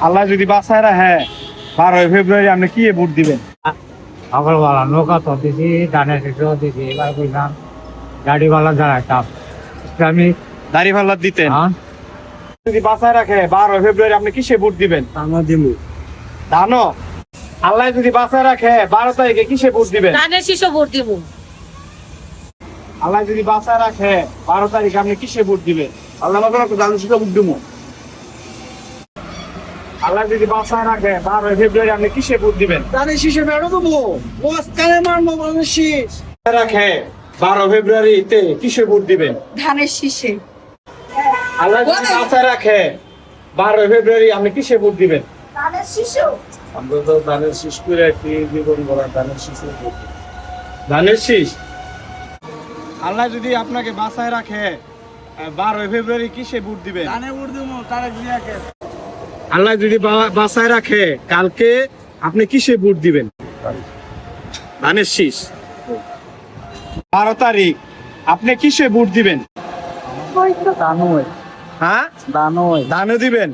আল্লাহ যদি বাঁচায় রাখে 12 ফেব্রুয়ারি আপনি কি ভোট দিবেন? সকালবেলা নৌকা তো দিছি, ধানের শীষও দিছি, এবার কইলাম গাড়িওয়ালা দাঁড়াইতাম আমি দাড়িপাল্লা দিতেন। যদি বাঁচায় রাখে 12 ফেব্রুয়ারি আপনি কিসে ভোট দিবেন? আমার দিমু জানো, আল্লাহ যদি বাঁচায় রাখে 12 তারিখে কিসে ভোট দিবেন? ধানের শীষ ভোট দিব। আল্লাহ যদি বাঁচায় রাখে 12 তারিখে আপনি কিসে ভোট দিবেন? আল্লাহ আমাকে ধানের শীষে ভোট দিব। আল্লাহ যদি বাঁচায় রাখে 12 ফেব্রুয়ারি আপনি কিসে ভোট দিবেন? ধানের শীষে বেড়ো দেবো, কানে মারবো ধানের শীষ। রাখে 12 ফেব্রুয়ারিতে কিসে ভোট দিবেন? ধানের শীষে। আল্লাহ যদি বাঁচায় রাখে 12 ফেব্রুয়ারি আপনি কিসে ভোট দিবেন? ধানের শীষও। আমরা তো ধানের শীষ করে একটি জীবন গড়া ধানের শীষে ভোট দিব। ধানের শীষ। আল্লাহ যদি আপনাকে বাঁচায় রাখে 12 ফেব্রুয়ারি কিসে ভোট দিবেন? ধানে ভোট দিব, তারেক জিয়াকে। আল্লাহ যদি বাঁচায় রাখে কালকে আপনি কিসে ভোট দিবেন? ধানের শীষ। 12 তারিখ আপনি কিসে ভোট দিবেন? দানুই হ্যাঁ, দানুই ধানও দিবেন।